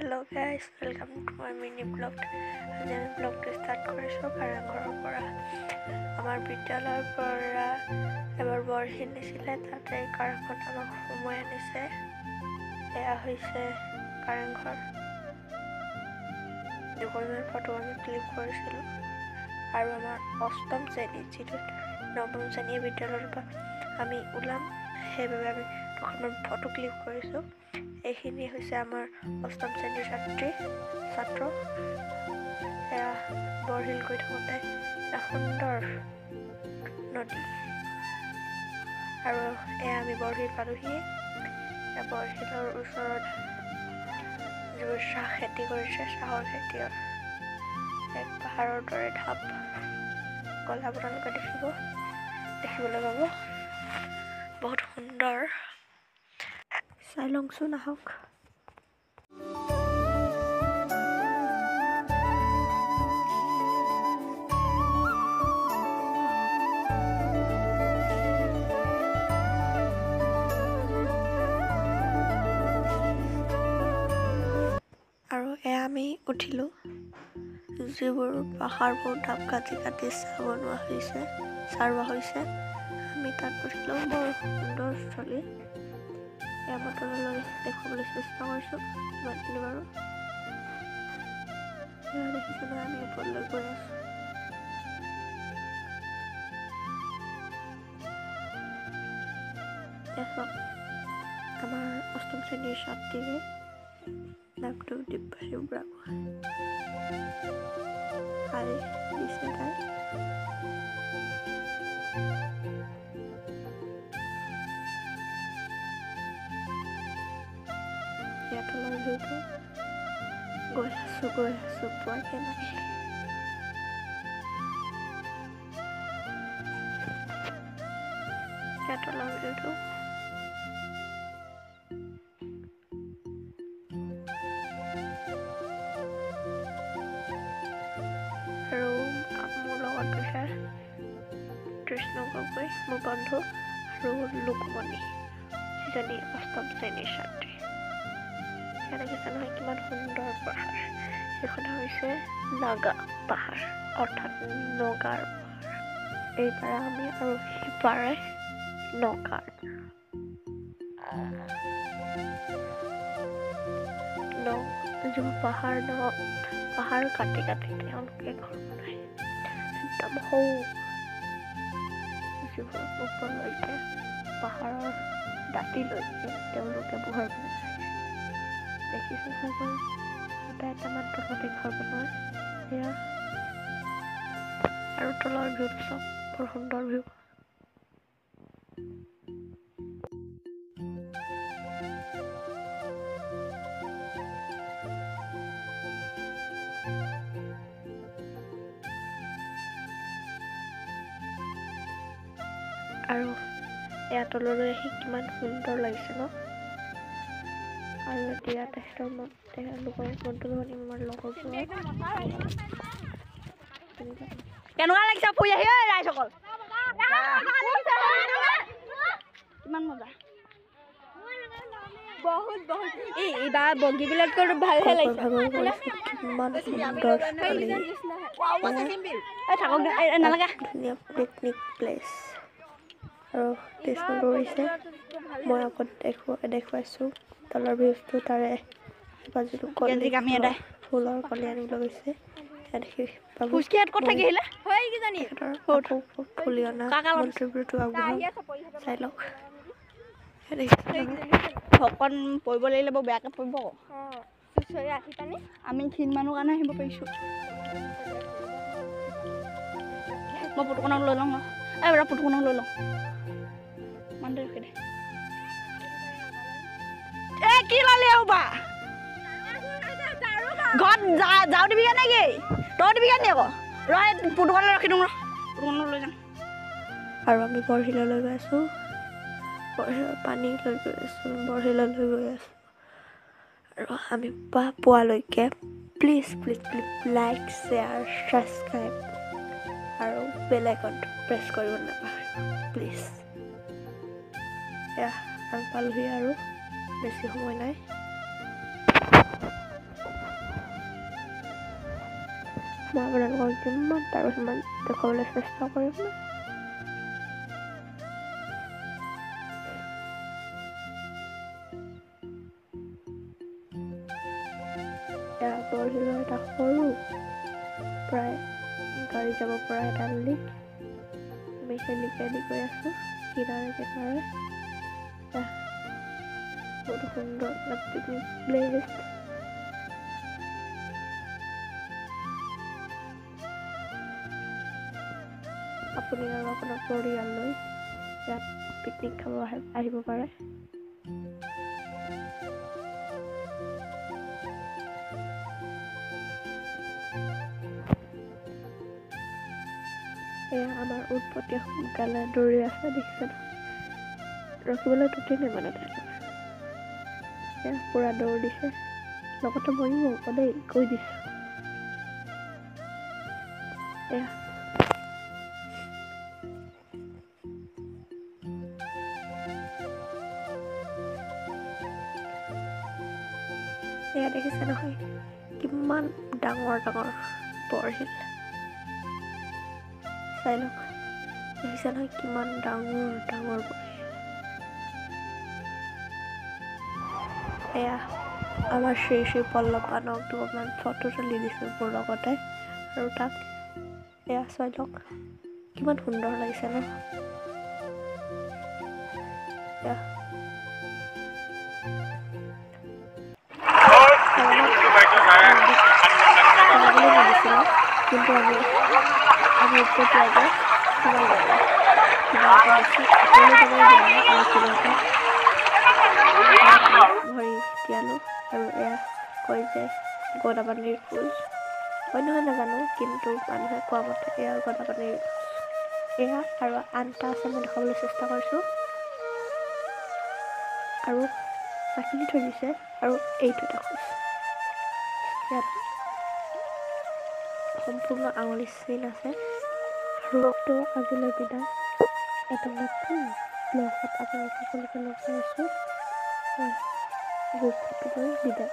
Hello guys, welcome to my mini vlog. আজি আমি vlogটো start কৰিছোঁ কাৰেংঘৰৰ পৰা। আমাৰ বিদ্যালয়ৰ পৰা এবাৰ বৰশী নিছিলে, তাতে কাৰেংঘৰত আমাক সময় আনিছে। এয়া হৈছে কাৰেংঘৰ। দুখনমান ফটো আমি ক্লিক কৰিছিলোঁ আৰু আমাৰ অষ্টম শ্ৰেণী যিটো নৱম শ্ৰেণীৰ বিদ্যালয়ৰ পৰা আমি ওলাম, সেইবাবে আমি দুখনমান ফটো ক্লিক কৰিছোঁ। এইখিনি হৈছে আমাৰ অষ্টম শ্ৰেণীৰ ছাত্ৰ। এয়া বৰশীল গৈ থাকোঁতে এটা সুন্দৰ নদী, আৰু এয়া আমি বৰশীল পালোহি। বৰশীলৰ ওচৰত যিবোৰ চাহ খেতি কৰিছে, চাহৰ খেতিৰ এক পাহাৰৰ দৰে ঢাপ গ'ল, আপোনালোকে দেখিবলৈ পাব। বহুত সুন্দৰ, চাই লওকচোন, আহক। আৰু এয়া আমি উঠিলোঁ, যিবোৰ পাহাৰবোৰ ঢাপ কাটি চাহ ৰোৱা হৈছে। আমি তাত উঠিলোঁ, বৰ সুন্দৰ স্থলী। এয়া মই তললৈ দেখুৱাবলৈ চেষ্টা কৰিছোঁ যিমানখিনি বাৰু। এয়া দেখিছোঁ নহয়, আমি ওপৰলৈ গৈ আছোঁ। আমাৰ অষ্টম শ্ৰেণীৰ ছাত্ৰীৰে নামটো দিব্যাশ্ৰী বুঢ়াগোহাঁই। হাই দিছে তাই। ইয়াত তলৰ ভিউটো গৈ আছোঁ পোৱাকে নাই। ইয়াত তলৰ ভিউটো আৰু মোৰ লগত গৈছে কৃষ্ণ গগৈ, মোৰ বন্ধু, আৰু লোকমণি, যিজনী অষ্টম শ্ৰেণীৰ ছাত্ৰী। ইয়াত দেখিছে নহয় কিমান সুন্দৰ পাহাৰ। এইখন হৈছে নাগা পাহাৰ, অৰ্থাৎ নগাৰ পাহাৰ। এইপাৰে আমি আৰু সিপাৰে নগাৰ। যিবোৰ পাহাৰ কাটি তেওঁলোকে ঘৰ বনায়, একদম সৰু, যিবোৰ ওপৰলৈকে পাহাৰৰ দাঁতিলৈকে তেওঁলোকে ঘৰ বনায়। দেখিছোঁ চাগৈ এটামান তলতে ঘৰ বনোৱা। সেয়া আৰু তলৰ ভিউটো চাওক, বৰ সুন্দৰ ভিউ। আৰু এয়া তললৈ আহি কিমান সুন্দৰ লাগিছে ন। আৰু এতিয়া তেখেতলোকৰ মনটো শুনি আমাৰ লগৰবোৰৰ কেনেকুৱা লাগিছে ফুৰি আহি ৰাইজসকল? কিমান মজা, বহুত এইবাৰ বগীবিলাকতো ভালহে লাগিছে। কিমান সুন্দৰ নালাগে, ধুনীয়া পিকনিক প্লেচ। আৰু টেষ্টটো কৰিছে, মই আগত দেখুৱাইছোঁ তলৰ ভিউটো। তাৰে বাজুটো ফুলৰ কলি আনিবলৈ গৈছে। দেখি পাব ফুলি অনা মন্ত্ৰীবোৰতো আগবঢ়াওঁ, চাই লওক। ভকত পৰিব লাগিলে বৰ বেয়াকৈ পৰিব আকৌ। আমি ক্ষীণ মানুহ কাৰণে আহিব পাৰিছোঁ। মই পুতুকণক লৈ লওঁ ন, পুতুকণক লৈ লওঁ। মানুহটো ৰখি দে। কি ল'লি আৰু বা ঘৰত যাওঁ দিবিগৈ নেকি? তই দিবিগৈ নি আকৌ? পুতুকণলৈ ৰখি দিওঁ, পুতুকণক লৈ যাম। আৰু আমি বৰশীললৈ গৈ আছোঁ, পানী লৈ গৈ আছোঁ, বৰশীললৈ গৈ আছোঁ। আৰু আমি পোৱালৈকে প্লিজ লাইক, শ্বেয়াৰ, ছাবস্ক্ৰাইব আৰু বেল আইকনটো প্ৰেছ কৰিব নাপাহৰিব প্লিজ। এয়া আমি পালোহি আৰু বেছি সময় নাই। মই আপোনালোকক যিমান পাৰোঁ সিমান দেখুৱাবলৈ চেষ্টা কৰিম। এয়া বৰশিলৰ এটা সৰু প্ৰায় গাড়ী যাব পৰা এটা লিক। আমি সেই লিকেদি গৈ আছোঁ কিনাৰে কিনাৰে। বহুত সুন্দৰ এটা পিকনিক প্লেচ। আপুনি আৰু আপোনাৰ পৰিয়াল লৈ ইয়াত পিকনিক খাব আহিব পাৰে। এয়া আমাৰ উৎপত্তি সোনকালে দৌৰি আছে দেখিছে ন, ৰখিবলৈ তুতি নাই মানে তেওঁলোকে। এয়া পুৰা দৌৰ দিছে, লগতে ময়ো দেই কৈ দিছোঁ। এয়া এয়া দেখিছে নহয় কিমান ডাঙৰ ডাঙৰ বৰশিল। চাই লওক, দেখিছে নহয় কিমান ডাঙৰ ডাঙৰ বৰশিল। এয়া আমাৰ শ্ৰী শ্ৰী পল্লৱ বানকটো অকণমান ফটো তুলি দিছোঁ মোৰ লগতে, আৰু তাক এয়া চাই লওক কিমান সুন্দৰ লাগিছে ন। এয়া নিদিছিলে কিন্তু আমি উৎপত্তিয়াকে সোমাই গ'লোঁ। কিবা এটা দেখি সকলো জেগাই দিয়ালোঁ আৰু কিবাটা ভৰি তিয়ালোঁ। আৰু এয়া কয় যে গদাপাণিৰ ফুল, হয় নহয় নাজানো, কিন্তু মানুহে কোৱা মতে এয়া গদাপাণিৰ এয়া আৰু আনটা আছে মই দেখাবলৈ চেষ্টা কৰিছোঁ। আৰু চাকি থৈ দিছে আৰু এইটো দেখোঁ ইয়াত সম্পূৰ্ণ আঙুলি চিন আছে। আৰু আজিলৈ বিদায়, এটা নতুন ব্লগত আপোনালোক সকলোকে লগ পাইছোঁ। গ্ৰুপ ফটোলৈ বিদায়।